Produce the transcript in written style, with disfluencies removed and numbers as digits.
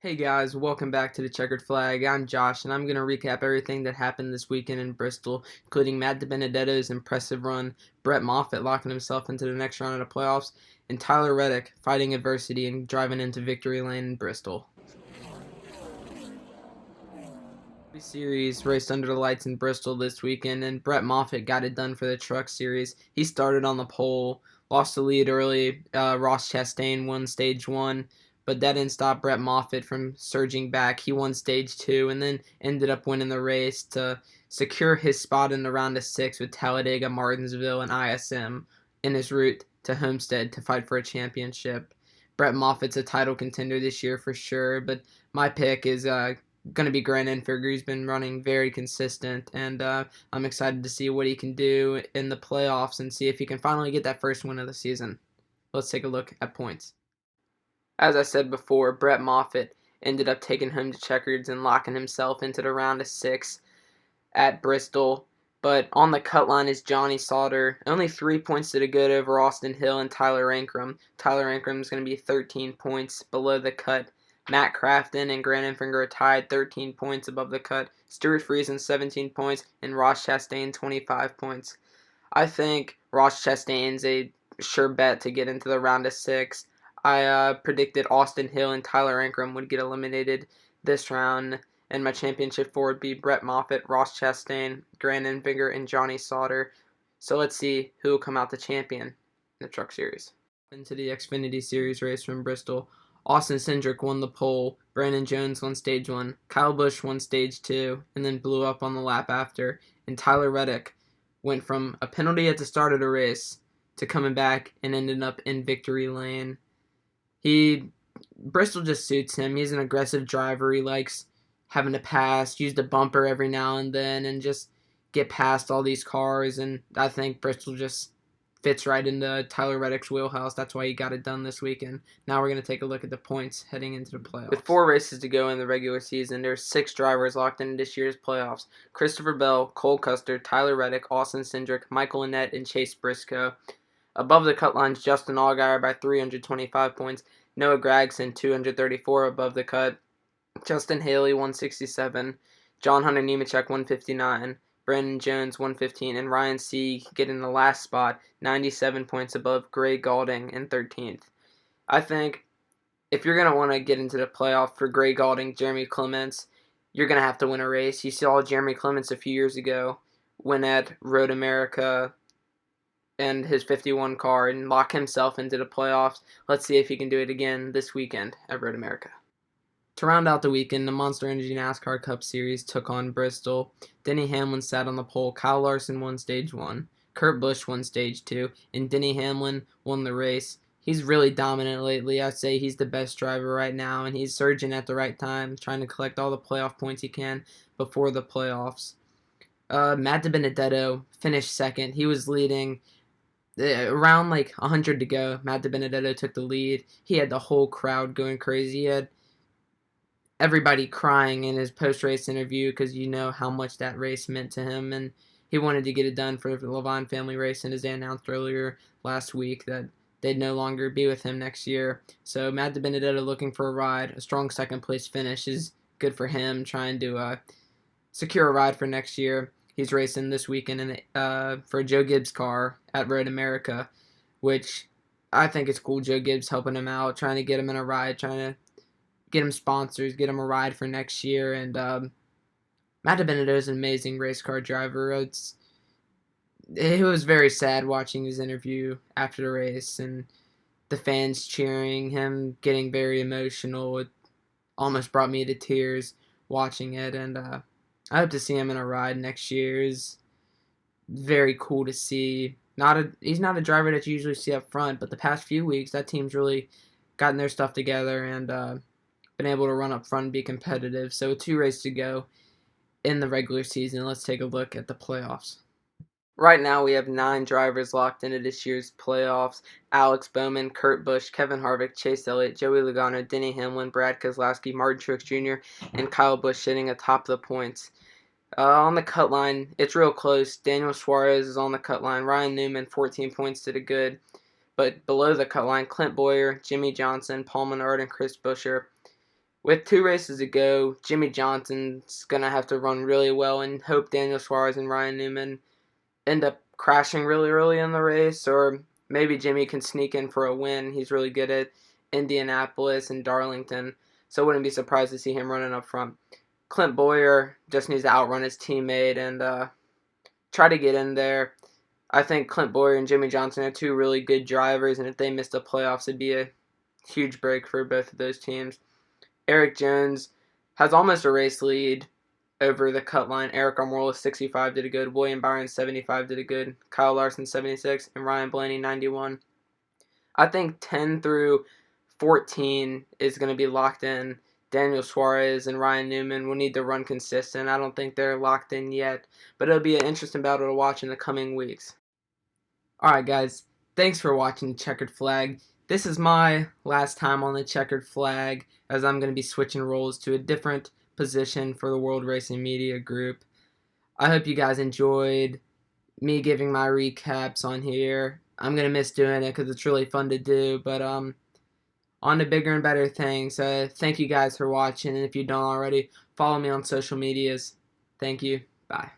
Hey guys, welcome back to the Checkered Flag. I'm Josh, and I'm going to recap everything that happened this weekend in Bristol, including Matt DiBenedetto's impressive run, Brett Moffitt locking himself into the next round of the playoffs, and Tyler Reddick fighting adversity and driving into victory lane in Bristol. The series raced under the lights in Bristol this weekend, and Brett Moffitt got it done for the Truck Series. He started on the pole, lost the lead early. Ross Chastain won stage one, but that didn't stop Brett Moffitt from surging back. He won stage two and then ended up winning the race to secure his spot in the round of six with Talladega, Martinsville, and ISM in his route to Homestead to fight for a championship. Brett Moffitt's a title contender this year for sure, but my pick is going to be Grant Enfinger. He's been running very consistent, and I'm excited to see what he can do in the playoffs and see if he can finally get that first win of the season. Let's take a look at points. As I said before, Brett Moffitt ended up taking home the checkers and locking himself into the round of six at Bristol. But on the cut line is Johnny Sauter. Only 3 points to the good over Austin Hill and Tyler Ankrum. Tyler Ankrum is going to be 13 points below the cut. Matt Crafton and Grant Enfinger are tied 13 points above the cut. Stuart Friesen 17 points and Ross Chastain 25 points. I think Ross Chastain's a sure bet to get into the round of six. I predicted Austin Hill and Tyler Ankrum would get eliminated this round, and my championship four would be Brett Moffitt, Ross Chastain, Grant Enfinger, and Johnny Sauter. So let's see who will come out the champion in the Truck Series. Into the Xfinity Series race from Bristol, Austin Cindric won the pole, Brandon Jones won stage one, Kyle Busch won stage two, and then blew up on the lap after, and Tyler Reddick went from a penalty at the start of the race to coming back and ended up in victory lane. Bristol just suits him. He's an aggressive driver. He likes having to pass, use the bumper every now and then, and just get past all these cars. And I think Bristol just fits right into Tyler Reddick's wheelhouse. That's why he got it done this weekend. Now we're going to take a look at the points heading into the playoffs. With 4 races to go in the regular season, there's 6 drivers locked in this year's playoffs. Christopher Bell, Cole Custer, Tyler Reddick, Austin Cindric, Michael Annett, and Chase Briscoe. Above the cut lines, Justin Allgaier by 325 points, Noah Gragson 234 above the cut, Justin Haley 167, John Hunter Nemechek 159, Brandon Jones 115, and Ryan Sieg getting the last spot, 97 points above Gray Gaulding in 13th. I think if you're going to want to get into the playoff for Gray Gaulding, Jeremy Clements, you're going to have to win a race. You saw Jeremy Clements a few years ago win at Road America and his 51 car and lock himself into the playoffs. Let's see if he can do it again this weekend at Road America. To round out the weekend, the Monster Energy NASCAR Cup Series took on Bristol. Denny Hamlin sat on the pole. Kyle Larson won stage one. Kurt Busch won stage two. And Denny Hamlin won the race. He's really dominant lately. I'd say he's the best driver right now, and he's surging at the right time, trying to collect all the playoff points he can before the playoffs. Matt DiBenedetto finished second. He was leading around 100 to go. Matt DiBenedetto took the lead. He had the whole crowd going crazy. He had everybody crying in his post-race interview because you know how much that race meant to him, and he wanted to get it done for the Levine family race. And as they announced earlier last week that they'd no longer be with him next year. So Matt DiBenedetto looking for a ride. A strong second place finish is good for him, trying to secure a ride for next year. He's racing this weekend for Joe Gibbs' car at Road America, which I think is cool. Joe Gibbs helping him out, trying to get him in a ride, trying to get him sponsors, get him a ride for next year. And Matt DiBenedetto is an amazing race car driver. It was very sad watching his interview after the race and the fans cheering him, getting very emotional. It almost brought me to tears watching it, and I hope to see him in a ride next year. It's very cool to see. He's not a driver that you usually see up front, but the past few weeks, that team's really gotten their stuff together and been able to run up front and be competitive. So 2 races to go in the regular season. Let's take a look at the playoffs. Right now, we have 9 drivers locked into this year's playoffs. Alex Bowman, Kurt Busch, Kevin Harvick, Chase Elliott, Joey Logano, Denny Hamlin, Brad Keselowski, Martin Truex Jr., and Kyle Busch sitting atop the points. On the cut line, it's real close. Daniel Suarez is on the cut line. Ryan Newman, 14 points to the good. But below the cut line, Clint Bowyer, Jimmy Johnson, Paul Menard, and Chris Buescher With 2 races to go, Jimmy Johnson's going to have to run really well and hope Daniel Suarez and Ryan Newman end up crashing really early in the race, or maybe Jimmy can sneak in for a win. He's really good at Indianapolis and Darlington, so I wouldn't be surprised to see him running up front. Clint Bowyer just needs to outrun his teammate and try to get in there. I think Clint Bowyer and Jimmy Johnson are 2 really good drivers, and if they missed the playoffs, it'd be a huge break for both of those teams. Eric Jones has almost a race lead over the cut line. Eric Almirola 65 did a good, William Byron 75 did a good, Kyle Larson 76, and Ryan Blaney 91. I think 10 through 14 is going to be locked in. Daniel Suarez and Ryan Newman will need to run consistent. I don't think they're locked in yet, but it'll be an interesting battle to watch in the coming weeks. Alright guys, thanks for watching the Checkered Flag. This is my last time on the Checkered Flag, as I'm going to be switching roles to a different position for the World Racing Media Group. I hope you guys enjoyed me giving my recaps on here. I'm going to miss doing it because it's really fun to do, but on to bigger and better things. Thank you guys for watching, and if you don't already, follow me on social medias. Thank you. Bye.